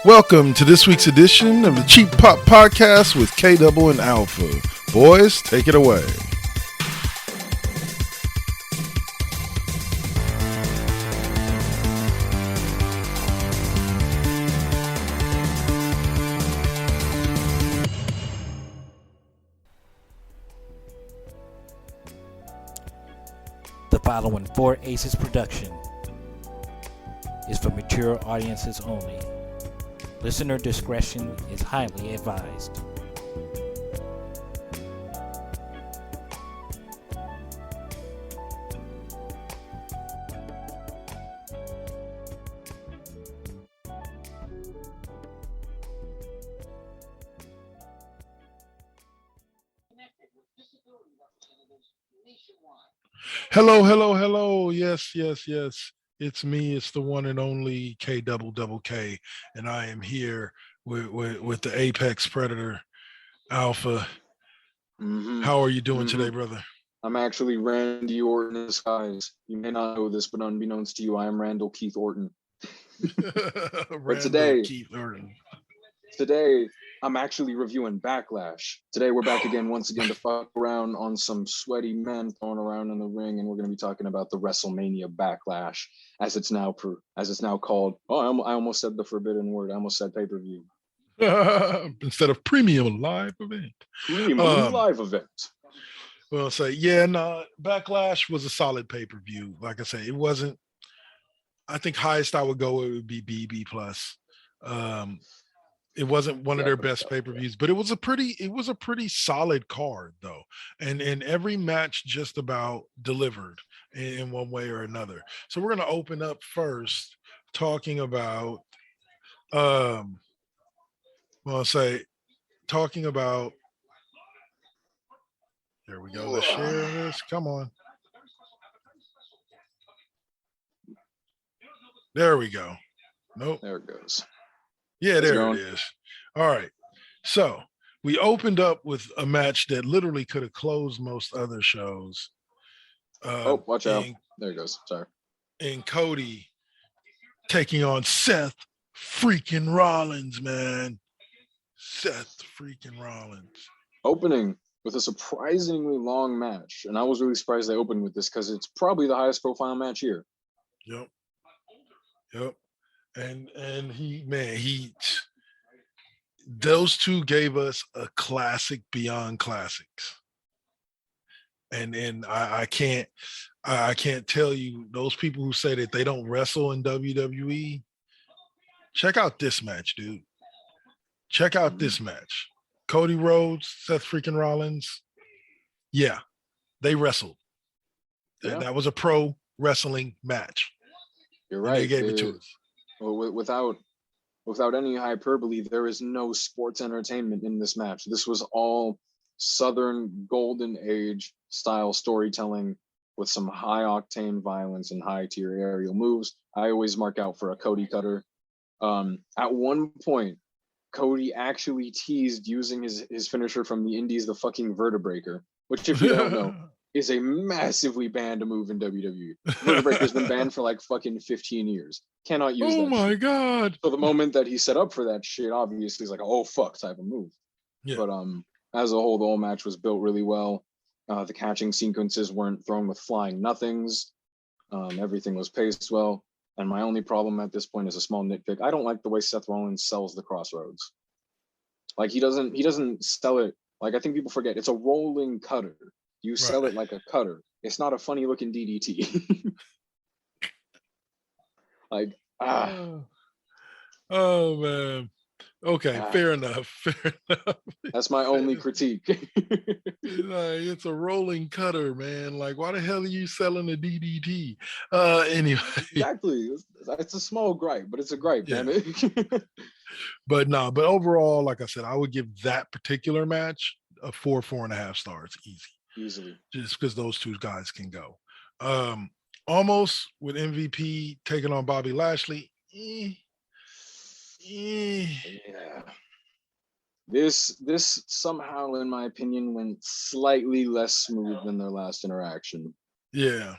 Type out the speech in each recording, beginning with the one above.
Welcome to this week's edition of the Cheap Pop Podcast with K Double and Alpha. Boys, take it away. The following Four Aces production is for mature audiences only. Listener discretion is highly advised. Hello. Yes. It's me. It's the one and only K Double K, and I am here with the Apex Predator, Alpha. How are you doing today, brother? I'm actually Randy Orton in disguise. You may not know this, but unbeknownst to you, I am Randall Keith Orton. But today, I'm actually reviewing Backlash. Today, we're back again, once again, to fuck around on some sweaty men thrown around in the ring, and we're going to be talking about the WrestleMania Backlash, as it's now called. Oh, I almost said the forbidden word. I almost said pay-per-view. Instead of premium live event. Live event. Well, Backlash was a solid pay-per-view. Like I say, it wasn't. I think highest I would go, it would be BB plus. It wasn't one of their best pay-per-views, but it was a pretty solid card though. And every match just about delivered in one way or another. So we're gonna open up first talking about there we go. Let's share this. Come on. There we go. Nope. There it goes. Yeah, there it is. All right. So we opened up with a match that literally could have closed most other shows. Watch out. There it goes. Sorry. And Cody taking on Seth freaking Rollins, man. Seth freaking Rollins. Opening with a surprisingly long match. And I was really surprised they opened with this because it's probably the highest profile match here. Yep. And those two gave us a classic beyond classics. And I can't tell you, those people who say that they don't wrestle in WWE, check out this match, dude. Check out this match. Cody Rhodes, Seth freaking Rollins. Yeah, they wrestled. Yeah. That was a pro wrestling match. You're right. They gave it to us. Without any hyperbole, there is no sports entertainment in this match. This was all Southern Golden Age style storytelling with some high octane violence and high tier aerial moves. I always mark out for a Cody cutter. At one point, Cody actually teased using his finisher from the Indies, the fucking Vertebreaker, which, if you don't know, is a massively banned move in WWE. Vertebreaker's been banned for like fucking 15 years. Cannot use that. Oh my shit. God. So the moment that he set up for that shit, obviously he's like, oh fuck type of move. Yeah. But as a whole, the whole match was built really well. The catching sequences weren't thrown with flying nothings. Everything was paced well. And my only problem at this point is a small nitpick. I don't like the way Seth Rollins sells the Crossroads. Like he doesn't sell it. Like, I think people forget it's a rolling cutter. You sell it like a cutter. It's not a funny looking DDT. Oh man. Okay, fair enough. That's my only critique. It's a rolling cutter, man. Like, why the hell are you selling a DDT? Anyway. Exactly. It's a small gripe, but it's a gripe, damn it. But overall, like I said, I would give that particular match a 4.5 stars, easily. Just because those two guys can go. Almost with MVP taking on Bobby Lashley. Yeah. This somehow, in my opinion, went slightly less smooth than their last interaction. Yeah.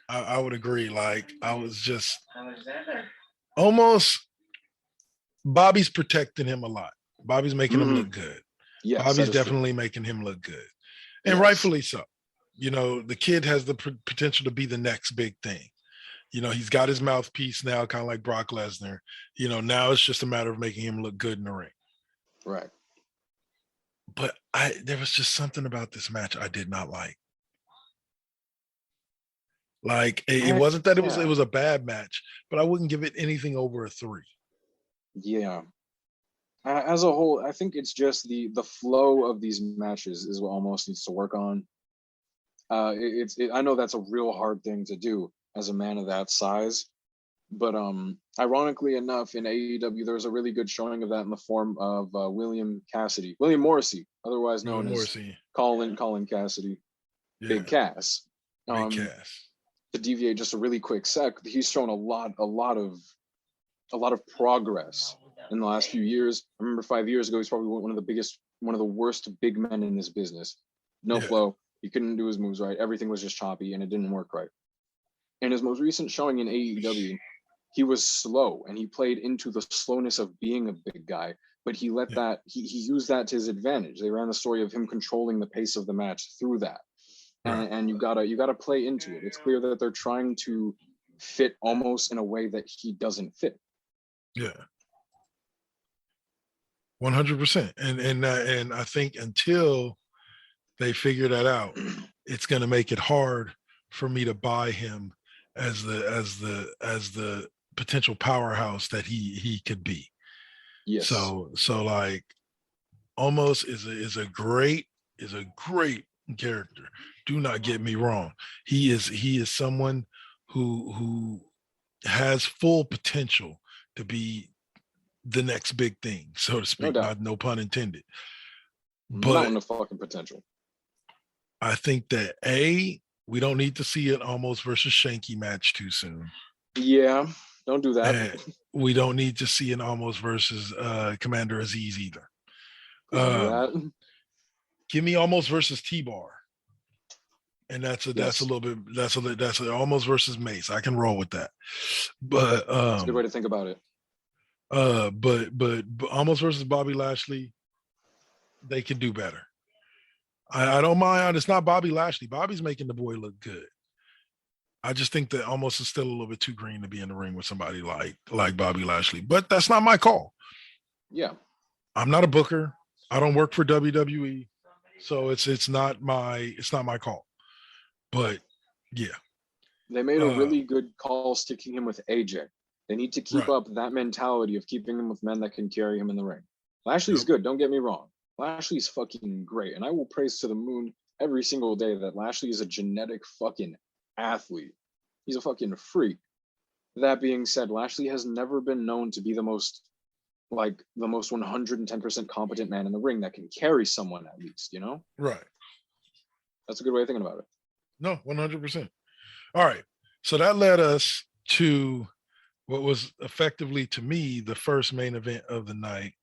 I would agree. Like, I was just almost Bobby's protecting him a lot. Bobby's making him Mhm. look good. Yes, Bobby's that is true. definitely making him look good. And Yes. rightfully so. You know, the kid has the potential to be the next big thing. You know, he's got his mouthpiece now, kind of like Brock Lesnar. You know, now it's just a matter of making him look good in the ring. Right. But there was just something about this match I did not like. Like it wasn't that it was a bad match, but I wouldn't give it anything over a 3. Yeah. As a whole, I think it's just the flow of these matches is what almost needs to work on. I know that's a real hard thing to do as a man of that size, but ironically enough, in AEW there was a really good showing of that in the form of William Morrissey, otherwise known as Colin Cassidy, Big Cass. Big Cass. To deviate just a really quick sec, he's shown a lot of progress in the last few years. I remember 5 years ago, he's probably one of the worst big men in this business. No flow. He couldn't do his moves right. Everything was just choppy and it didn't work right. In his most recent showing in AEW, he was slow and he played into the slowness of being a big guy, but he let that, he used that to his advantage. They ran the story of him controlling the pace of the match through that. And you gotta play into it. It's clear that they're trying to fit almost in a way that he doesn't fit. Yeah. 100%. And I think until they figure that out, it's going to make it hard for me to buy him as the potential powerhouse that he could be. Yes. So like almost is a great character. Do not get me wrong. He is someone who has full potential to be the next big thing, so to speak. No pun intended. But mountain of fucking potential. I think that we don't need to see an Almost versus Shanky match too soon. Yeah, don't do that. And we don't need to see an Almost versus Commander Aziz either. Give me Almost versus T-Bar. And that's Almost versus Mace. I can roll with that. But that's a good way to think about it. But Almost versus Bobby Lashley, they can do better. I don't mind. It's not Bobby Lashley. Bobby's making the boy look good. I just think that Almost is still a little bit too green to be in the ring with somebody like Bobby Lashley. But that's not my call. Yeah. I'm not a booker. I don't work for WWE. So it's not my call. But yeah. They made a really good call sticking him with AJ. They need to keep up that mentality of keeping him with men that can carry him in the ring. Lashley's good, don't get me wrong. Lashley's fucking great. And I will praise to the moon every single day that Lashley is a genetic fucking athlete. He's a fucking freak. That being said, Lashley has never been known to be the most 110% competent man in the ring that can carry someone at least, you know? Right. That's a good way of thinking about it. No, 100%. All right. So that led us to what was effectively, to me, the first main event of the night,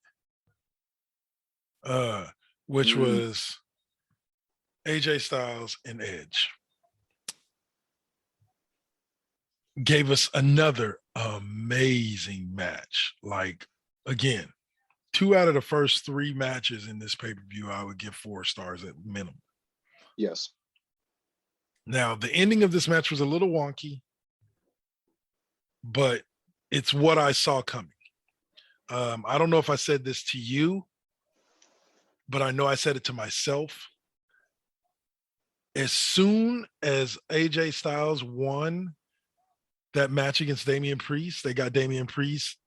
which was AJ Styles and Edge. Gave us another amazing match. Like, again, 2 out of the first 3 matches in this pay-per-view, I would give 4 stars at minimum. Yes. Now, the ending of this match was a little wonky, but it's what I saw coming. I don't know if I said this to you, but I know I said it to myself. As soon as AJ Styles won that match against Damian Priest, they got Damian Priest.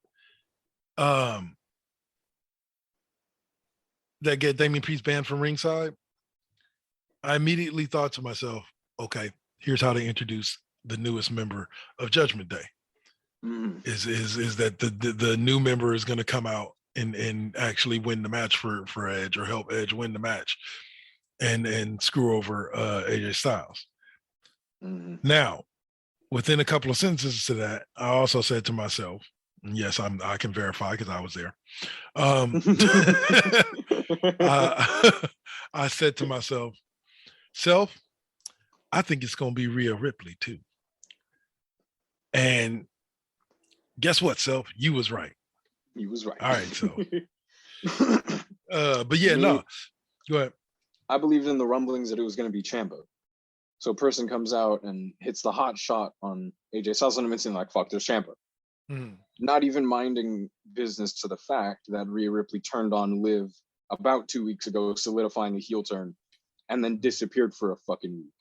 That get Damian Priest banned from ringside. I immediately thought to myself, okay, here's how they introduce the newest member of Judgment Day. Is that the new member is going to come out and actually win the match for Edge, or help Edge win the match and screw over AJ Styles. Now, within a couple of sentences to that, I also said to myself, and yes, I can verify because I was there. I said to myself, I think it's going to be Rhea Ripley too. And Guess what, Self? You was right. He was right. All right, so but yeah, Me, no. Go ahead. I believed in the rumblings that it was going to be Ciampa. So a person comes out and hits the hot shot on AJ Styles, and I'm instantly like, fuck, there's Ciampa. Mhm. Not even minding business to the fact that Rhea Ripley turned on Liv about 2 weeks ago, solidifying a heel turn, and then disappeared for a fucking week.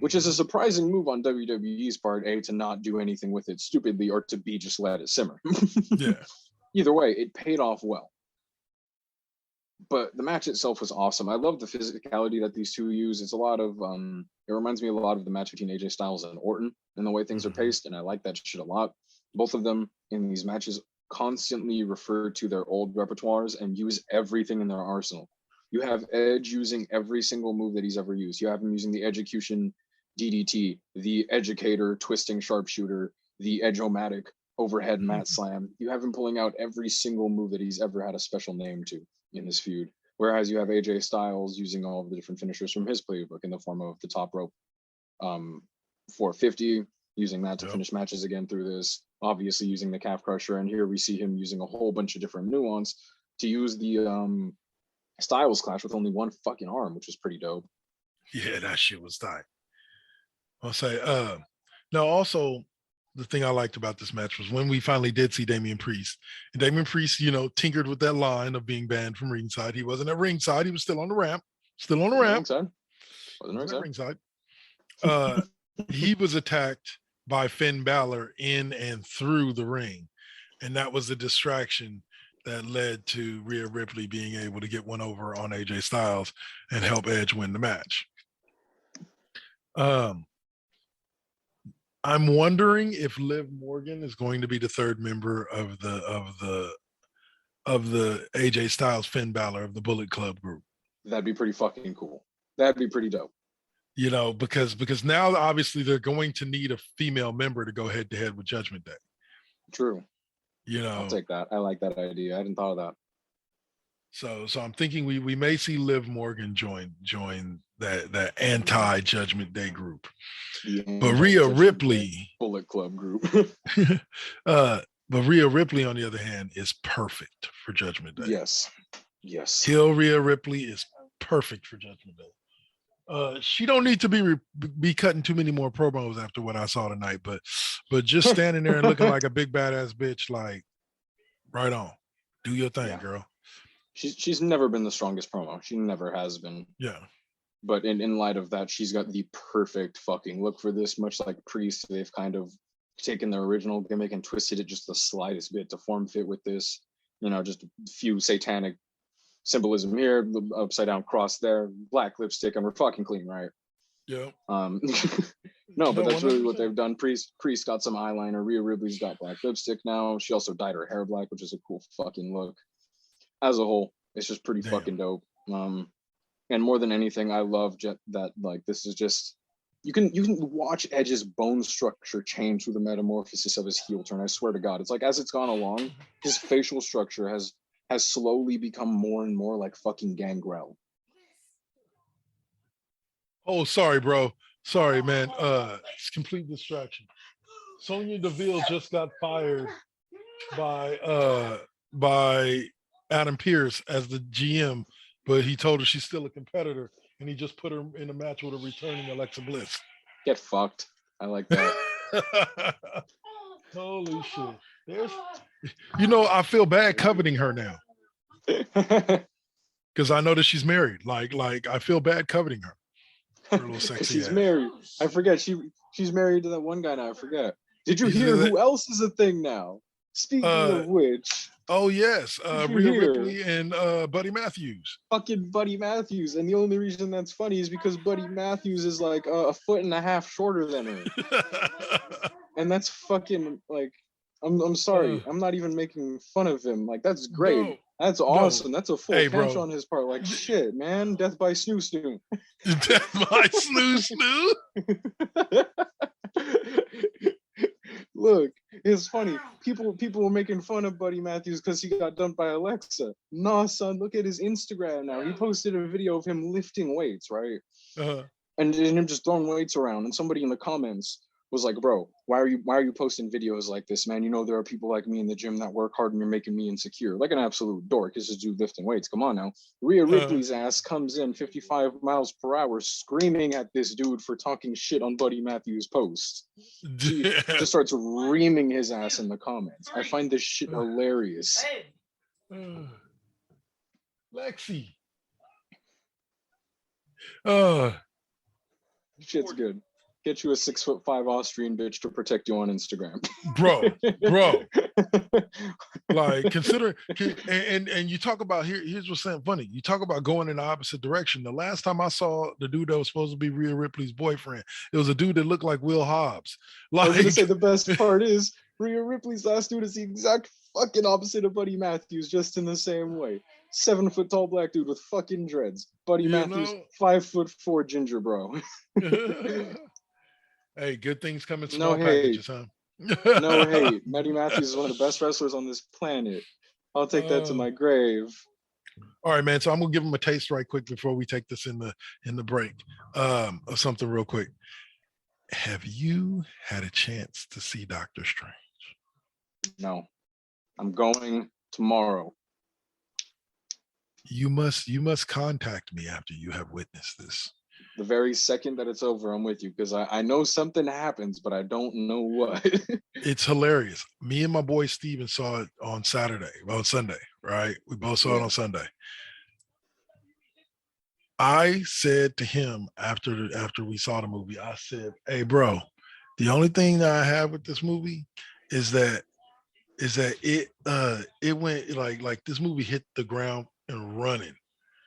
Which is a surprising move on WWE's part, A, to not do anything with it stupidly, or to B, just let it simmer. Yeah. Either way, it paid off well. But the match itself was awesome. I love the physicality that these two use. It's a lot of, it reminds me a lot of the match between AJ Styles and Orton and the way things are paced, and I like that shit a lot. Both of them in these matches constantly refer to their old repertoires and use everything in their arsenal. You have Edge using every single move that he's ever used. You have him using the Execution DDT, the Educator twisting sharpshooter, the Edge-O-Matic overhead mat slam. You have him pulling out every single move that he's ever had a special name to in this feud. Whereas you have AJ Styles using all of the different finishers from his playbook in the form of the top rope 450, using that to finish matches again through this, obviously using the calf crusher. And here we see him using a whole bunch of different nuance to use the Styles Clash with only one fucking arm, which is pretty dope. Yeah, that shit was tight. I'll say, now also the thing I liked about this match was when we finally did see Damian Priest. And Damian Priest, tinkered with that line of being banned from ringside. He wasn't at ringside, he was still on the ramp. Still on the ramp. Wasn't at ringside. He was attacked by Finn Balor in and through the ring. And that was a distraction that led to Rhea Ripley being able to get one over on AJ Styles and help Edge win the match. I'm wondering if Liv Morgan is going to be the third member of the AJ Styles Finn Balor of the Bullet Club group. That'd be pretty fucking cool. That'd be pretty dope. Because now obviously they're going to need a female member to go head to head with Judgment Day. True. I'll take that. I like that idea. I hadn't thought of that. So I'm thinking we may see Liv Morgan join that anti-Judgment Day group. But Rhea Ripley, Bullet Club group. but Rhea Ripley, on the other hand, is perfect for Judgment Day. Yes. Heel Rhea Ripley is perfect for Judgment Day. She don't need to be cutting too many more promos after what I saw tonight, but just standing there and looking like a big badass bitch, like, right on, do your thing, girl. She's never been the strongest promo. She never has been. Yeah. But in light of that, she's got the perfect fucking look for this. Much like Priest, they've kind of taken their original gimmick and twisted it just the slightest bit to form fit with this. Just a few satanic symbolism here, the upside down cross there, black lipstick, and we're fucking clean, right? Yeah. No, but that's really what they've done. Priest got some eyeliner. Rhea Ripley's got black lipstick now. She also dyed her hair black, which is a cool fucking look. As a whole, it's just pretty fucking dope. And more than anything, I love that, like, this is just, you can watch Edge's bone structure change through the metamorphosis of his heel turn. I swear to God, it's like as it's gone along, his facial structure has slowly become more and more like fucking Gangrel. Oh, sorry, bro. Sorry, man. It's complete distraction. Sonia Deville just got fired by Adam Pearce as the GM, but he told her she's still a competitor, and he just put her in a match with a returning Alexa Bliss. Get fucked. I like that. Holy shit. I feel bad coveting her now. Because I know that she's married. Like I feel bad coveting her. Her little sexy she's ass. Married. I forget. She's married to that one guy now. I forget. Did you hear who else is a thing now? Speaking of which. Oh yes, Rhea Ripley and Buddy Matthews. Fucking Buddy Matthews, and the only reason that's funny is because Buddy Matthews is like a foot and a half shorter than her, and that's fucking like, I'm sorry, I'm not even making fun of him. Like that's great, no, that's awesome, no. That's a full catch on his part. Like shit, man, death by snoo snoo. Death by snoo snoo. Look, it's funny. People were making fun of Buddy Matthews because he got dumped by Alexa. Nah, son, look at his Instagram now. He posted a video of him lifting weights, right? And him just throwing weights around. And somebody in the comments was like, bro, why are you posting videos like this, man? You know, there are people like me in the gym that work hard and you're making me insecure. Like an absolute dork. This is dude lifting weights. Come on now. Rhea Ripley's ass comes in 55 miles per hour screaming at this dude for talking shit on Buddy Matthews' post. She just starts reaming his ass in the comments. I find this shit hilarious. Lexi. Shit's good. Get you a 6'5" Austrian bitch to protect you on Instagram. bro. Like consider and you talk about here's what's funny. You talk about going in the opposite direction. The last time I saw the dude that was supposed to be Rhea Ripley's boyfriend, it was a dude that looked like Will Hobbs. Like, I was gonna say the best part is Rhea Ripley's last dude is the exact fucking opposite of Buddy Matthews, just in the same way. 7 foot tall black dude with fucking dreads. Buddy Matthews, 5'4" ginger bro. Hey, good things come in No small packages, huh? No hate. Buddy Matthews is one of the best wrestlers on this planet. I'll take that to my grave. All right, man. So I'm gonna give him a taste right quick before we take this in the break of something real quick. Have you had a chance to see Doctor Strange? No, I'm going tomorrow. You must contact me after you have witnessed this. The very second that it's over, I'm with you, because I know something happens, but I don't know what. It's hilarious. Me and my boy Steven saw it on Sunday, right? We both saw it on Sunday. I said to him after we saw the movie, I said, "Hey, bro, the only thing that I have with this movie is that it went like this movie hit the ground and running."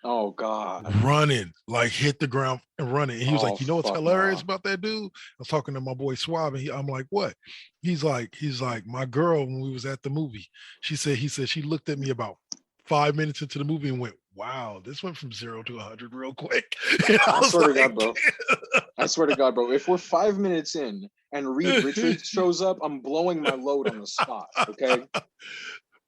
Oh God. Running, like hit the ground and running. And he was like, you know what's hilarious about that dude? I was talking to my boy Swab, and I'm like, what? He's like, my girl, when we was at the movie, he said she looked at me about 5 minutes into the movie and went, wow, this went from 0 to 100 real quick. I swear to God, bro. I swear to God, bro. If we're 5 minutes in and Reed Richards shows up, I'm blowing my load on the spot. Okay.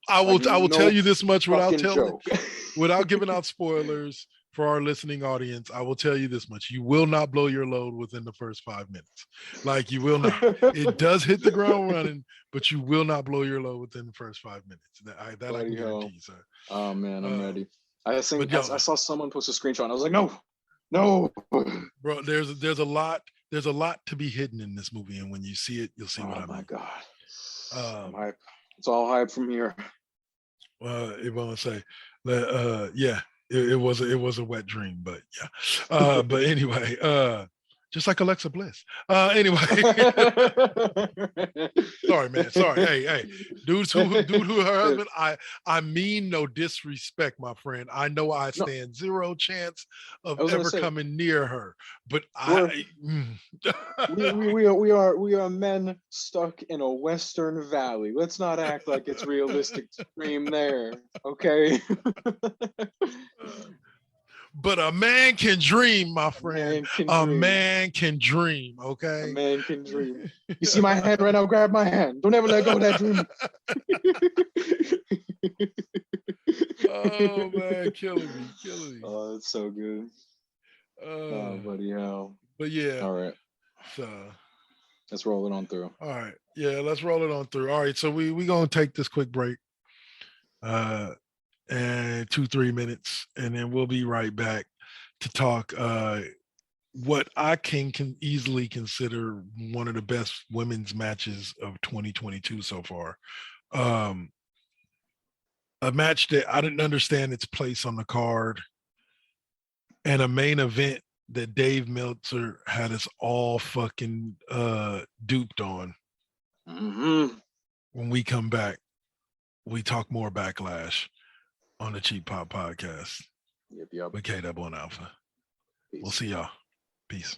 I will tell you this much without giving out spoilers for our listening audience. I will tell you this much: you will not blow your load within the first 5 minutes. Like, you will not. It does hit the ground running, but you will not blow your load within the first 5 minutes. That I can guarantee you, sir. Oh man, I'm ready. I saw someone post a screenshot, and I was like, no, bro. There's a lot to be hidden in this movie, and when you see it, you'll see what I mean. Oh my God. It's all hype from here. It won't say that. Yeah, it was a wet dream, but yeah. But anyway, just like Alexa Bliss. Anyway, sorry, man. Sorry. Hey, dude who her husband. I mean no disrespect, my friend. I know I stand zero chance of ever coming near her, but we are men stuck in a Western Valley. Let's not act like it's realistic to dream there, okay? But a man can dream, my friend. A man can dream, okay? A man can dream. You see my hand right now? Grab my hand. Don't ever let go of that dream. Oh, man, killing me. Oh, it's so good. Oh, buddy, hell. But yeah. All right. So let's roll it on through. All right. Yeah, let's roll it on through. All right. So we're going to take this quick break. And 2-3 minutes, and then we'll be right back to talk what I can easily consider one of the best women's matches of 2022 so far. A match that I didn't understand its place on the card, and a main event that Dave Meltzer had us all fucking duped on. Mm-hmm. When we come back, we talk more Backlash on the Cheap Pop Podcast. Yep. With K-Double and Alpha. Peace. We'll see y'all. Peace.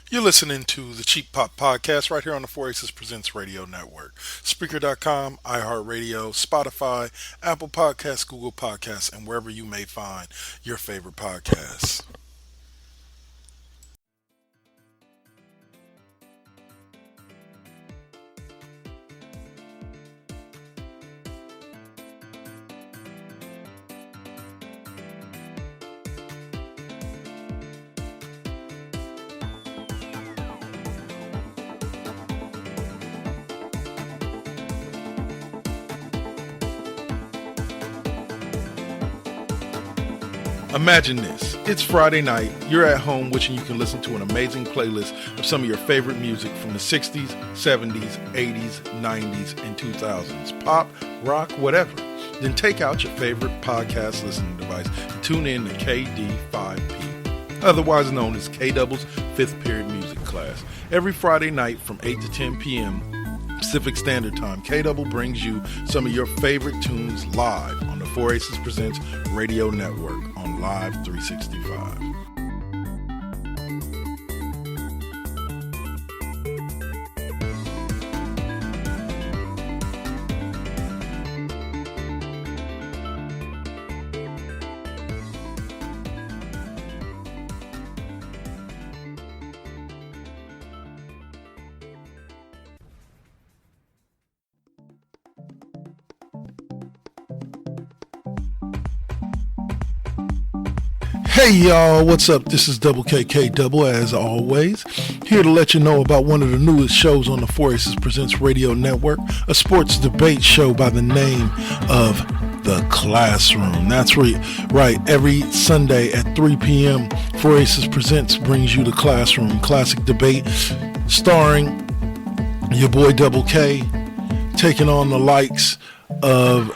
You're listening to the Cheap Pop Podcast right here on the 4 Aces Presents Radio Network. Spreaker.com, iHeartRadio, Spotify, Apple Podcasts, Google Podcasts, and wherever you may find your favorite podcasts. Imagine this. It's Friday night. You're at home wishing you can listen to an amazing playlist of some of your favorite music from the 60s, 70s, 80s, 90s, and 2000s. Pop, rock, whatever. Then take out your favorite podcast listening device and tune in to KD5P, otherwise known as K-Double's Fifth Period Music Class. Every Friday night from 8 to 10 p.m. Pacific Standard Time, K-Double brings you some of your favorite tunes live on the Four Aces Presents Radio Network on Live 365. Hey y'all, what's up? This is Double KK Double, as always, here to let you know about one of the newest shows on the Four Aces Presents Radio Network, a sports debate show by the name of The Classroom. That's right. Every Sunday at 3 p.m., Four Aces Presents brings you The Classroom, classic debate starring your boy Double K, taking on the likes of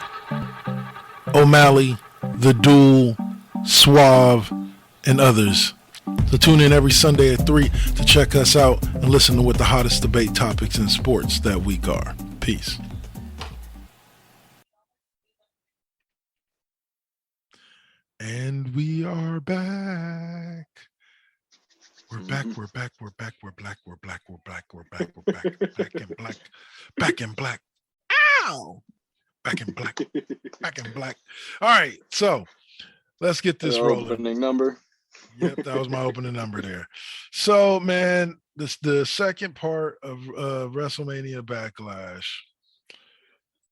O'Malley, The Duel, Suave, and others. So tune in every Sunday at 3 to check us out and listen to what the hottest debate topics in sports that week are. Peace. And we are back. We're back, we're back, we're back, we're black, we're black, we're black, we're back, we're back, back in black, back in black. Ow! Back in black, back in black. All right, so let's get this rolling. Opening number. Yep, that was my opening number there. So, man, the second part of WrestleMania Backlash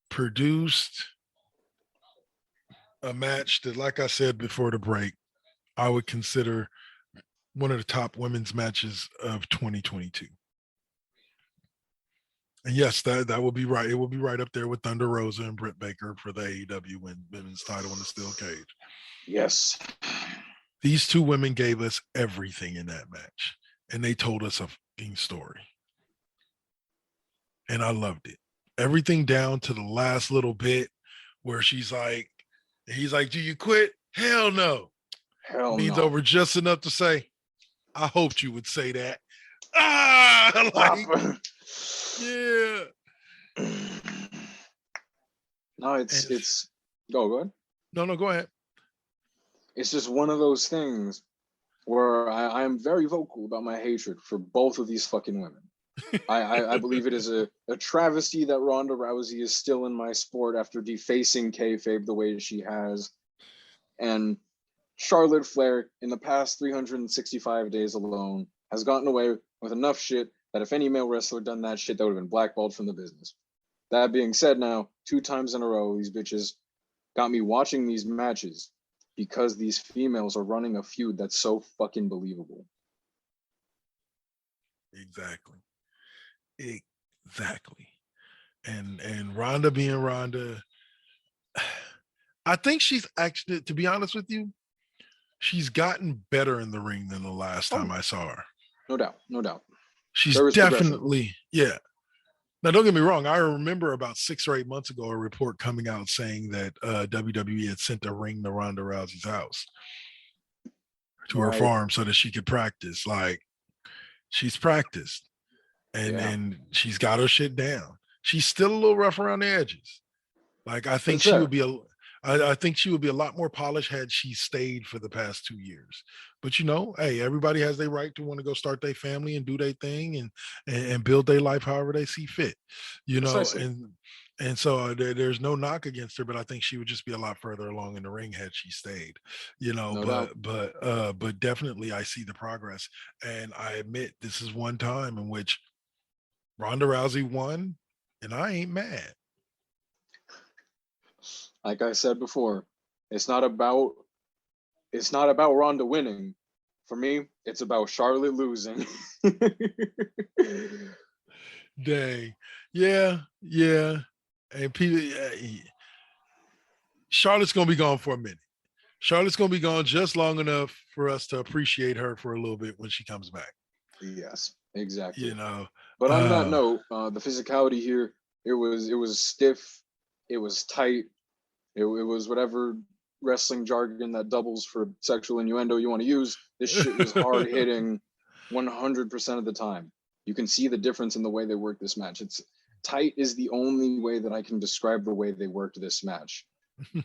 produced a match that, like I said before the break, I would consider one of the top women's matches of 2022. And yes, that will be right. It will be right up there with Thunder Rosa and Britt Baker for the AEW women's title in the steel cage. Yes. These two women gave us everything in that match, and they told us a fucking story. And I loved it. Everything down to the last little bit where he's like, do you quit? Hell no. Hell Leans no. over just enough to say, I hoped you would say that. Yeah. No, it's go ahead. No, go ahead. It's just one of those things where I am very vocal about my hatred for both of these fucking women. I believe it is a travesty that Ronda Rousey is still in my sport after defacing kayfabe the way she has. And Charlotte Flair, in the past 365 days alone, has gotten away with enough shit that if any male wrestler done that shit, that would have been blackballed from the business. That being said, now, 2 times in a row, these bitches got me watching these matches because these females are running a feud that's so fucking believable. Exactly. And Ronda being Ronda, I think she's actually, to be honest with you, she's gotten better in the ring than the last time I saw her. No doubt. She's definitely, yeah. Now, don't get me wrong. I remember about 6 or 8 months ago, a report coming out saying that WWE had sent a ring to Ronda Rousey's house, to her farm, so that she could practice. Like, she's practiced and she's got her shit down. She's still a little rough around the edges. Like, I think she would be I think she would be a lot more polished had she stayed for the past 2 years. But hey, everybody has their right to want to go start their family and do their thing and build their life however they see fit. Precisely. And so there's no knock against her, but I think she would just be a lot further along in the ring had she stayed. But definitely I see the progress. And I admit this is one time in which Ronda Rousey won, and I ain't mad. Like I said before, it's not about Ronda winning. For me, it's about Charlotte losing. Dang. Yeah. And people, Charlotte's gonna be gone for a minute. Charlotte's gonna be gone just long enough for us to appreciate her for a little bit when she comes back. Yes, exactly. You know. But on that note, the physicality here, it was stiff, it was tight, it was whatever wrestling jargon that doubles for sexual innuendo you want to use. This shit was hard hitting 100% of the time. You can see the difference in the way they work this match. It's tight is the only way that I can describe the way they worked this match.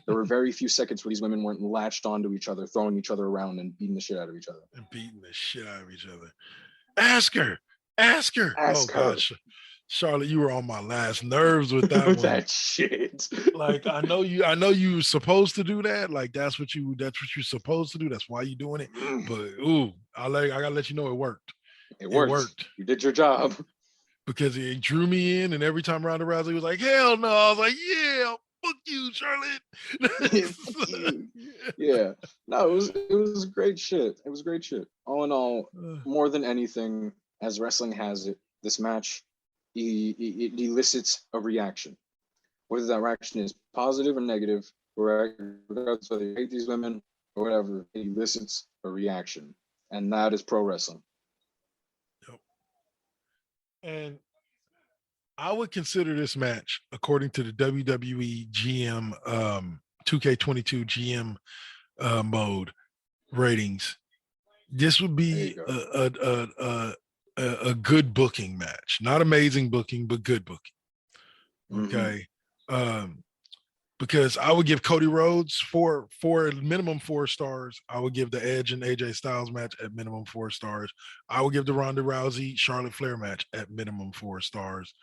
There were very few seconds where these women weren't latched onto each other, throwing each other around and beating the shit out of each other. And beating the shit out of each other. Ask her. Ask her. Ask her. Gosh. Charlotte, you were on my last nerves with that one. That shit. Like I know you were supposed to do that. Like that's what you're supposed to do. That's why you're doing it. But I gotta let you know it worked. It worked. You did your job. Because it drew me in, and every time Ronda Rousey was like, hell no, I was like, yeah, fuck you, Charlotte. Fuck you. Yeah. No, it was great shit. It was great shit. All in all, more than anything, as wrestling has it, this match it elicits a reaction. Whether that reaction is positive or negative, regardless whether you hate these women or whatever, it elicits a reaction. And that is pro wrestling. Yep. And I would consider this match, according to the WWE GM 2K22 GM mode ratings, this would be a good booking match. Not amazing booking, but good booking. Okay. Because I would give Cody Rhodes for minimum 4 stars. I would give the Edge and AJ Styles match at minimum 4 stars. I would give the Ronda Rousey Charlotte Flair match at minimum 4 stars.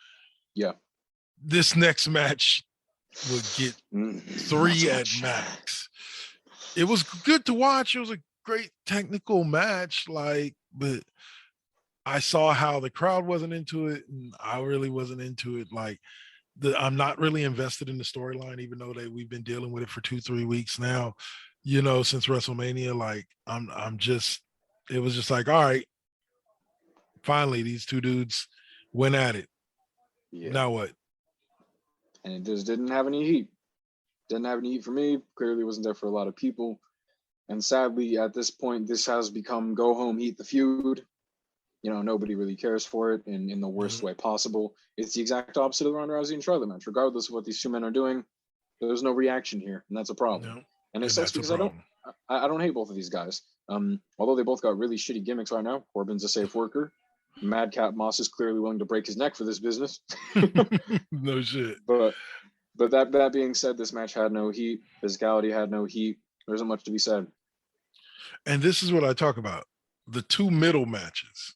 Yeah. This next match would get 3 at max. It was good to watch. It was a great technical match, but I saw how the crowd wasn't into it, and I really wasn't into it. I'm not really invested in the storyline, even though we've been dealing with it for 2-3 weeks now, since WrestleMania. It was just like, all right, finally, these two dudes went at it. Yeah. Now what? And it just didn't have any heat. Didn't have any heat for me. Clearly wasn't there for a lot of people. And sadly, at this point, this has become go home, heat the feud. Nobody really cares for it in the worst way possible. It's the exact opposite of the Ronda Rousey and Charlotte match. Regardless of what these two men are doing, there's no reaction here, and that's a problem. No. And it sucks because I don't hate both of these guys. Although they both got really shitty gimmicks right now. Corbin's a safe worker. Madcap Moss is clearly willing to break his neck for this business. No shit. But that being said, this match had no heat. Physicality had no heat. There isn't much to be said. And this is what I talk about. The 2 middle matches.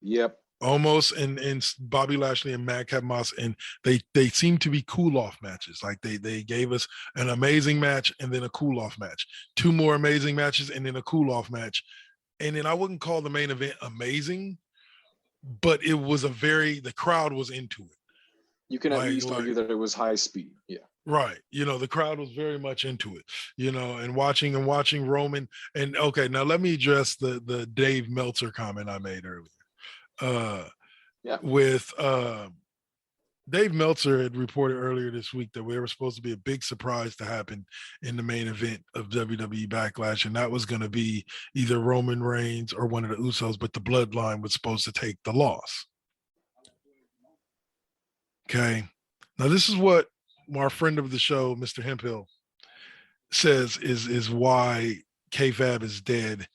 Yep. Almost in Bobby Lashley and Madcap Moss, and they seem to be cool-off matches. Like they gave us an amazing match and then a cool-off match. 2 more amazing matches and then a cool-off match. And then I wouldn't call the main event amazing, but it was the crowd was into it. You can at least argue that it was high speed. Yeah. Right. The crowd was very much into it, and watching Roman. And okay, now let me address the Dave Meltzer comment I made earlier. With Dave Meltzer had reported earlier this week that there was supposed to be a big surprise to happen in the main event of WWE Backlash, and that was going to be either Roman Reigns or one of the Usos, but the Bloodline was supposed to take the loss. Okay. Now this is what our friend of the show, Mr. Hemphill, says is why kayfabe is dead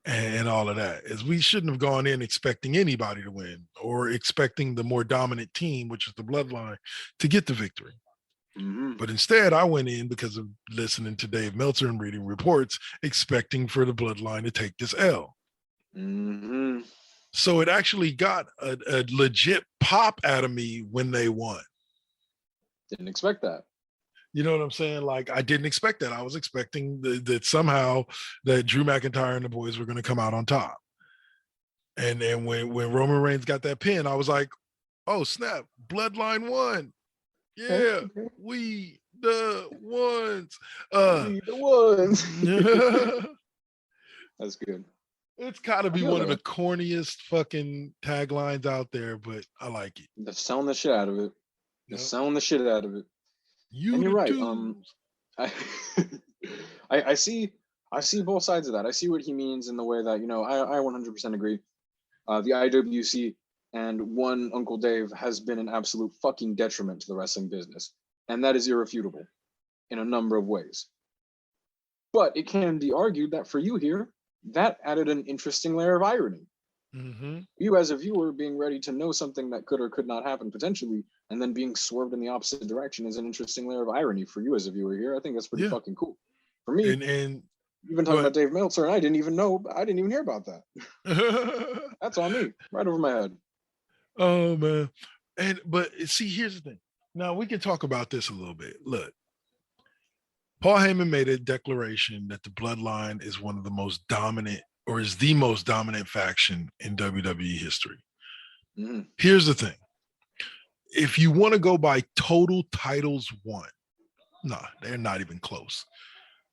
and all of that, is we shouldn't have gone in expecting anybody to win or expecting the more dominant team, which is the Bloodline, to get the victory. But instead, I went in because of listening to Dave Meltzer and reading reports, expecting for the Bloodline to take this L. So it actually got a legit pop out of me when they won. Didn't expect that. You know what I'm saying? Like, I didn't expect that. I was expecting that somehow that Drew McIntyre and the boys were going to come out on top. And then when Roman Reigns got that pin, I was like, oh, snap, Bloodline won. Yeah, okay. We the ones. We the ones. That's good. It's got to be one of the corniest fucking taglines out there, but I like it. They're selling the shit out of it. They're selling the shit out of it. And you're right. I see both sides of that. I see what he means in the way that, I 100% agree. The IWC and one Uncle Dave has been an absolute fucking detriment to the wrestling business, and that is irrefutable in a number of ways. But it can be argued that for you here, that added an interesting layer of irony. Mm-hmm. You as a viewer being ready to know something that could or could not happen potentially, and then being swerved in the opposite direction is an interesting layer of irony for you as a viewer here. I think that's pretty fucking cool. For me, and you've been talking about Dave Meltzer, and I didn't even hear about that. That's on me, right over my head. Oh man. But see, here's the thing. Now we can talk about this a little bit. Look, Paul Heyman made a declaration that the Bloodline is one of the most dominant, or is the most dominant faction in WWE history. Mm-hmm. Here's the thing. If you want to go by total titles won, nah, they're not even close.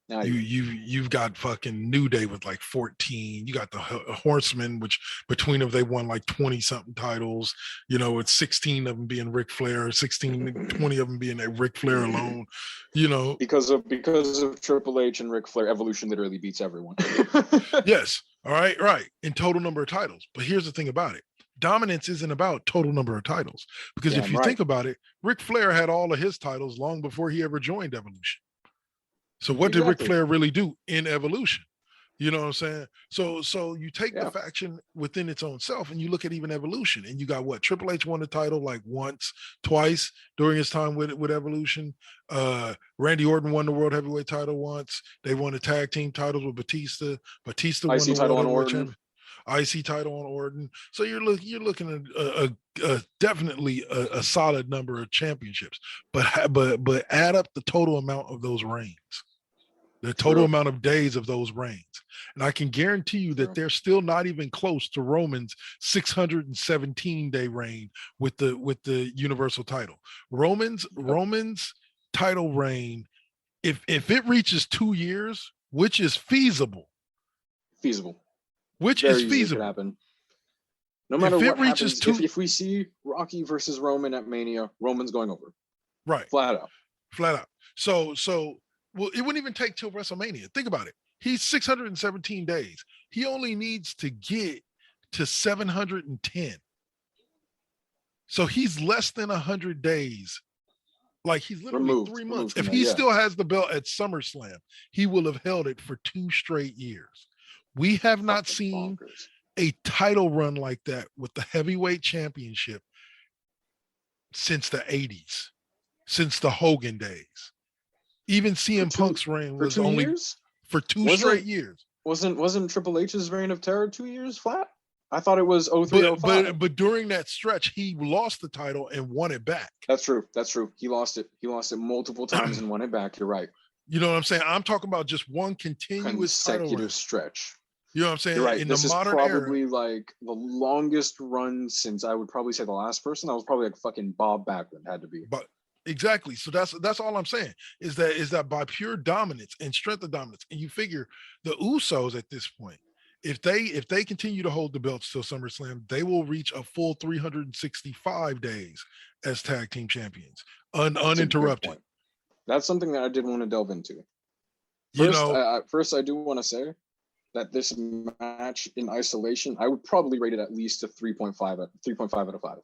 You've got fucking New Day with like 14. You got the Horsemen, which between them they won like 20 something titles. It's 16 of them being Ric Flair, 20 of them being Ric Flair alone. Because of Triple H and Ric Flair, Evolution literally beats everyone. Yes, all right, in total number of titles. But here's the thing about it: dominance isn't about total number of titles, because if you think about it, Ric Flair had all of his titles long before he ever joined Evolution. So what did Ric Flair really do in Evolution? You know what I'm saying? So you take the faction within its own self and you look at even Evolution, and you got what? Triple H won the title like once, twice during his time with Evolution. Randy Orton won the World Heavyweight title once. They won the tag team titles with Batista. Batista won the World Heavyweight Championship. IC title on Orton. So you're looking at definitely a solid number of championships, but add up the total amount of those reigns, the total amount of days of those reigns, and I can guarantee you that they're still not even close to Roman's 617-day reign with the Universal title. Roman's title reign, if it reaches 2 years, which is feasible. Which Very is feasible. Happen. No matter what happens, if we see Rocky versus Roman at Mania, Roman's going over. Right. Flat out. So well, it wouldn't even take till WrestleMania. Think about it. He's 617 days. He only needs to get to 710. So he's less than 100 days. Like he's literally 3 months. If he still has the belt at SummerSlam, he will have held it for 2 straight years. We have not seen a title run like that with the heavyweight championship since the 80s, since the Hogan days. Even CM Punk's reign was only for 2 straight years. Wasn't Triple H's reign of terror 2 years flat? I thought it was 03-05. But during that stretch, he lost the title and won it back. That's true. He lost it multiple times and won it back. You're right. You know what I'm saying? I'm talking about just one consecutive stretch. You know what I'm saying? You're right. In this the is modern probably era, like the longest run since, I would probably say, the last person. That was probably like fucking Bob Backlund had to be. But exactly. So that's all I'm saying is that by pure dominance and strength of dominance, and you figure the Usos at this point, if they continue to hold the belts till SummerSlam, they will reach a full 365 days as tag team champions, uninterrupted. That's something that I did want to delve into. First, I do want to say that this match in isolation, I would probably rate it at least a 3.5 out of 5.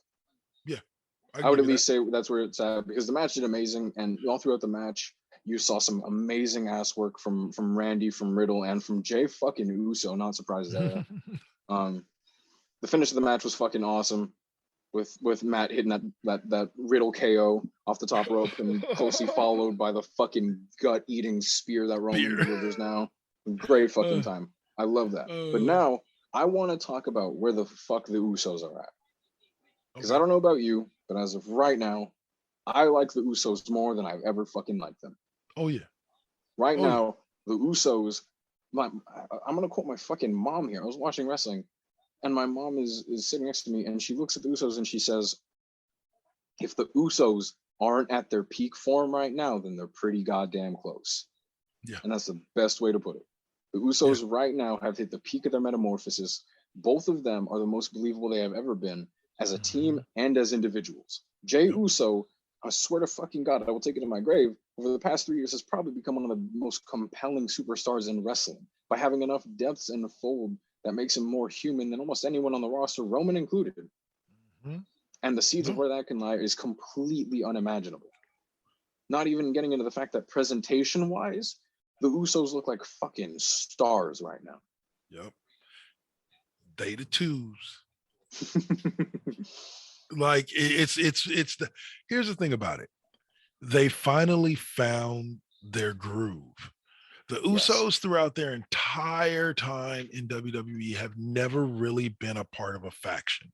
Yeah. I would at least say that's where it's at, because the match did amazing, and all throughout the match, you saw some amazing ass work from Randy, from Riddle, and from Jay fucking Uso. Not surprised at that. The finish of the match was fucking awesome, with Matt hitting that Riddle KO off the top rope, and closely followed by the fucking gut-eating spear that Roman delivers now. Great fucking time. I love that. But now I want to talk about where the fuck the Usos are at. Because I don't know about you, but as of right now, I like the Usos more than I've ever fucking liked them. Oh yeah. Right now, the Usos. I'm gonna quote my fucking mom here. I was watching wrestling, and my mom is sitting next to me, and she looks at the Usos and she says, "If the Usos aren't at their peak form right now, then they're pretty goddamn close." Yeah. And that's the best way to put it. The Usos right now have hit the peak of their metamorphosis. Both of them are the most believable they have ever been as a team and as individuals. Jay Uso I swear to fucking God, I will take it in my grave, over the past 3 years has probably become one of the most compelling superstars in wrestling by having enough depths in the fold that makes him more human than almost anyone on the roster, Roman included. Mm-hmm. And the seeds of where that can lie is completely unimaginable. Not even getting into the fact that presentation-wise, the Usos look like fucking stars right now. Yep. They the twos. Like it's the here's the thing about it. They finally found their groove. The Usos throughout their entire time in WWE have never really been a part of a faction.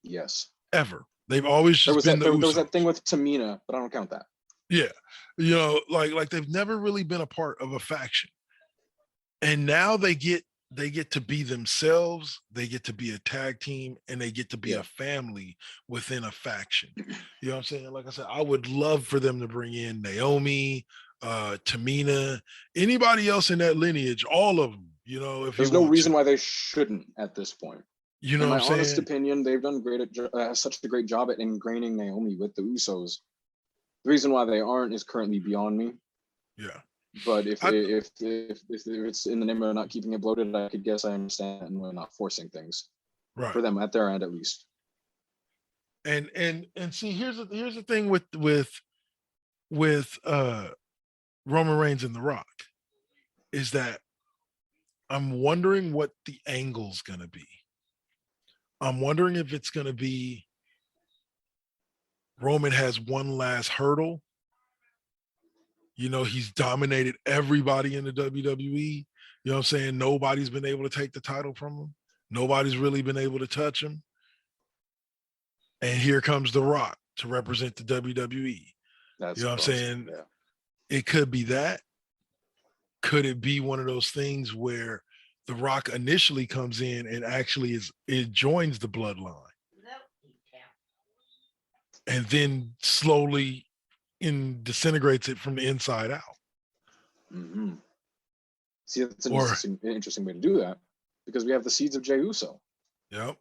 Yes. Ever. They've always just been the Usos. There was that thing with Tamina, but I don't count that. Yeah. You know, like they've never really been a part of a faction. And now they get to be themselves, they get to be a tag team, and they get to be a family within a faction. You know what I'm saying? Like I said, I would love for them to bring in Naomi, Tamina, anybody else in that lineage, all of them, you know, if there's no reason why they shouldn't at this point. You know, in my what I'm honest saying? opinion, they've done such a great job at ingraining Naomi with the Usos. The reason why they aren't is currently beyond me. Yeah. But if it's in the name of not keeping it bloated, I could guess I understand and we're not forcing things for them at their end at least. And see, here's the thing with Roman Reigns and The Rock is that I'm wondering what the angle's gonna be. I'm wondering if it's gonna be Roman has one last hurdle. You know, he's dominated everybody in the WWE. You know what I'm saying? Nobody's been able to take the title from him. Nobody's really been able to touch him. And here comes The Rock to represent the WWE. You know what I'm saying? Yeah. It could be that. Could it be one of those things where The Rock initially comes in and actually it joins the bloodline? And then slowly disintegrates it from the inside out. Mm-hmm. See, that's an interesting way to do that because we have the seeds of Jey Uso. Yep.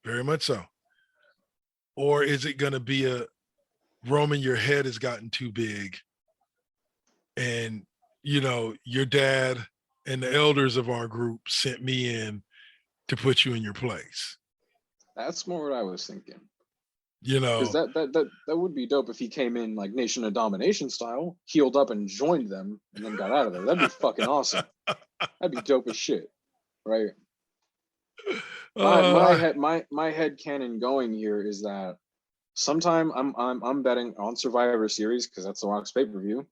Very much so. Or is it going to be a Roman, your head has gotten too big and, you know, your dad and the elders of our group sent me in to put you in your place? That's more what I was thinking. You know, because that would be dope if he came in like Nation of Domination style, healed up and joined them, and then got out of there. That'd be fucking awesome. That'd be dope as shit, right? My head canon going here is that sometime I'm betting on Survivor Series because that's the Rock's pay-per-view.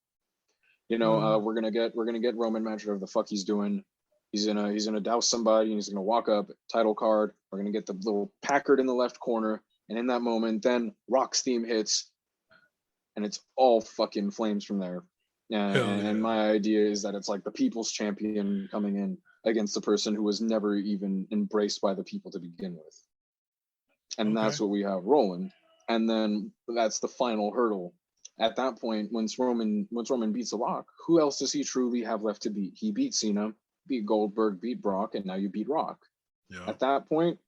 You know, we're gonna get Roman match whatever the fuck he's doing. He's gonna douse somebody and he's gonna walk up, title card. We're gonna get the little Packard in the left corner. And in that moment, then Rock's theme hits, and it's all fucking flames from there. And my idea is that it's like the people's champion coming in against the person who was never even embraced by the people to begin with. And that's what we have rolling. And then that's the final hurdle. At that point, once Roman beats The Rock, who else does he truly have left to beat? He beat Cena, beat Goldberg, beat Brock, and now you beat Rock. Yeah. At that point,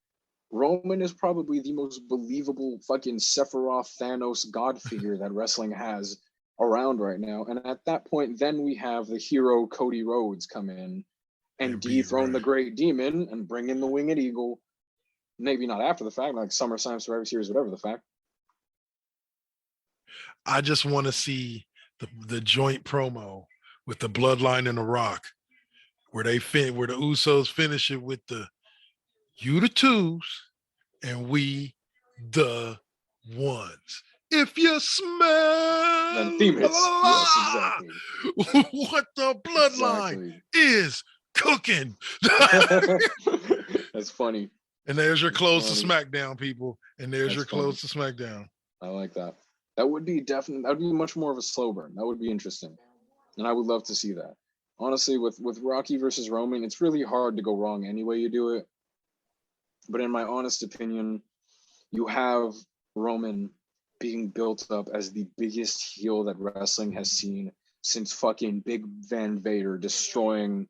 Roman is probably the most believable fucking Sephiroth Thanos god figure that wrestling has around right now. And at that point, then we have the hero Cody Rhodes come in and dethrone the Great Demon and bring in the Winged Eagle. Maybe not after the fact, like SummerSlam, Survivor Series, whatever the fact. I just want to see the joint promo with the Bloodline and The Rock, where the Usos finish it with the "You the twos, and we the ones. If you smell," then theme hits. Yes, exactly. What the Bloodline is cooking. That's funny. And there's your close to SmackDown, people. And there's your close to SmackDown. I like that. That would be much more of a slow burn. That would be interesting. And I would love to see that. Honestly, with Rocky versus Roman, it's really hard to go wrong any way you do it. But in my honest opinion, you have Roman being built up as the biggest heel that wrestling has seen since fucking Big Van Vader destroying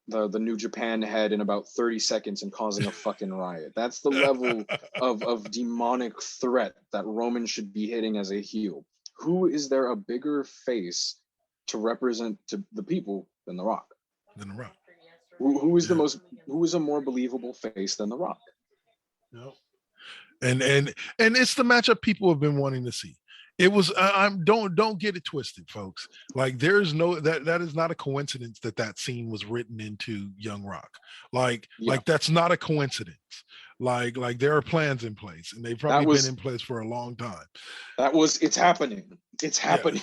the New Japan head in about 30 seconds and causing a fucking riot. That's the level of demonic threat that Roman should be hitting as a heel. Who is there a bigger face to represent to the people than The Rock? Than The Rock. Who is who is a more believable face than The Rock? Yep. And it's the matchup people have been wanting to see. It was don't get it twisted, folks. Like there's no that is not a coincidence that scene was written into Young Rock. Like that's not a coincidence. Like there are plans in place, and they've probably been in place for a long time. It's happening. It's happening.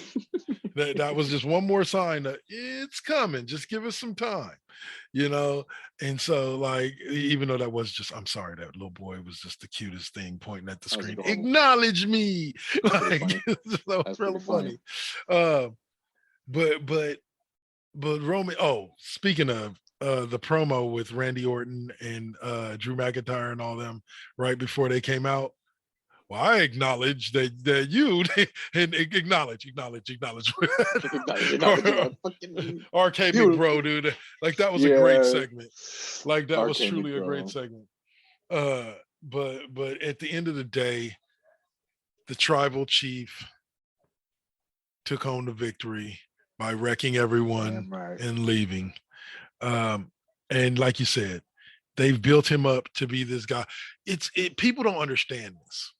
Yeah. that was just one more sign that it's coming. Just give us some time, you know. And so, like, even though that was just, I'm sorry, that little boy was just the cutest thing pointing at the screen. Acknowledge me. Like, that was really funny. But Roman. Oh, speaking of the promo with Randy Orton and Drew McIntyre and all them right before they came out. Well, I acknowledge that you and acknowledge. RK Big Bro, dude. Like that was a great segment. Like that was truly a great segment. But at the end of the day, the tribal chief took home the victory by wrecking everyone and leaving. And like you said, they've built him up to be this guy. People don't understand this.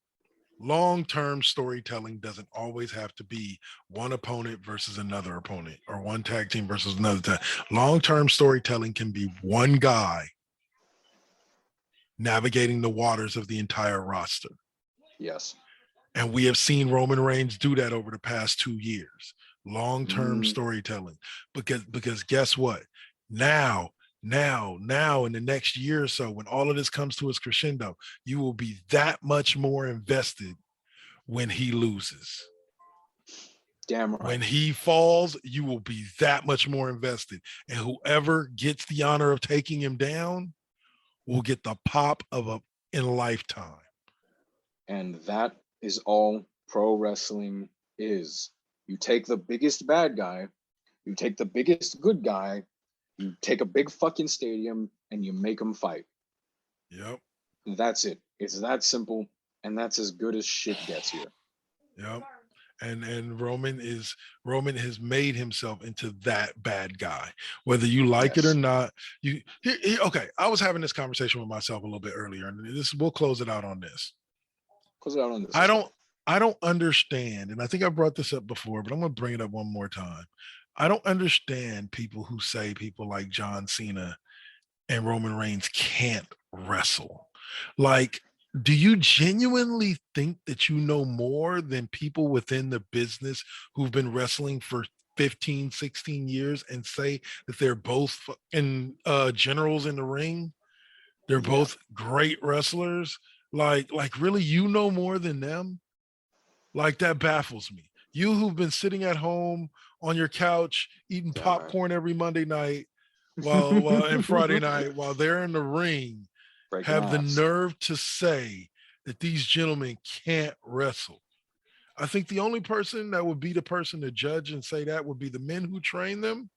Long-term storytelling doesn't always have to be one opponent versus another opponent or one tag team versus another tag. Long-term storytelling can be one guy navigating the waters of the entire roster. Yes. And we have seen Roman Reigns do that over the past 2 years. Long-term storytelling. Because guess what? Now, in the next year or so, when all of this comes to its crescendo, you will be that much more invested when he loses. Damn right. When he falls, you will be that much more invested. And whoever gets the honor of taking him down will get the pop in a lifetime. And that is all pro wrestling is. You take the biggest bad guy, you take the biggest good guy, you take a big fucking stadium and you make them fight. Yep. That's it. It's that simple, and that's as good as shit gets here. Yep. And Roman has made himself into that bad guy, whether you like it or not. Okay. I was having this conversation with myself a little bit earlier, and we'll close it out on this. I don't understand, and I think I brought this up before, but I'm going to bring it up one more time. I don't understand people who say people like John Cena and Roman Reigns can't wrestle. Like, do you genuinely think that you know more than people within the business who've been wrestling for 15, 16 years and say that they're both generals in the ring? They're both great wrestlers. Like really, you know more than them? Like, that baffles me. You who've been sitting at home on your couch eating popcorn every Monday night and Friday night while they're in the ring have the nerve to say that these gentlemen can't wrestle. I think the only person that would be the person to judge and say that would be the men who train them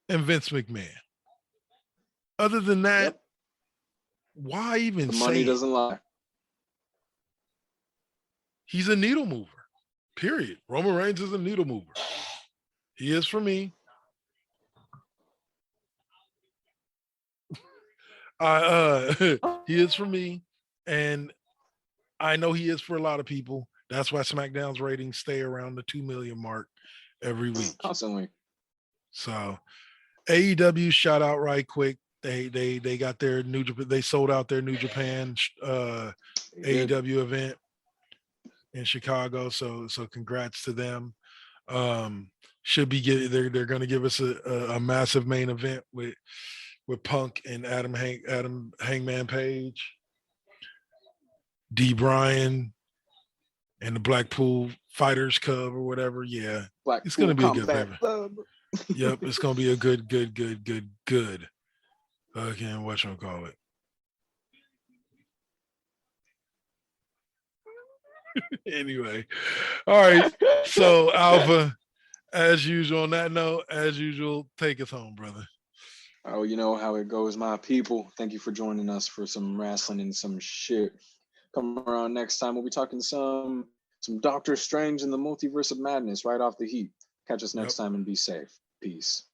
and Vince McMahon. Other than that, why even say money doesn't lie? He's a needle mover, period. Roman Reigns is a needle mover. He is for me. He is for me, and I know he is for a lot of people. That's why SmackDown's ratings stay around the 2 million mark every week. Constantly. So AEW, shout out right quick. They got their New Japan. They sold out their New Japan AEW event in Chicago. So congrats to them. Should be they're going to give us a massive main event with Punk and Adam Hangman Page, D. Bryan, and the Blackpool Fighters Club or whatever. Yeah, it's going to be a good paper. Yep, it's going to be a good. Again, whatchamacallit. Anyway, all right. So Alpha, as usual, on that note, as usual, take us home, brother. Oh, you know how it goes, my people. Thank you for joining us for some wrestling and some shit. Come around next time. We'll be talking some Doctor Strange and the Multiverse of Madness right off the heat. Catch us next Yep. time and be safe. Peace.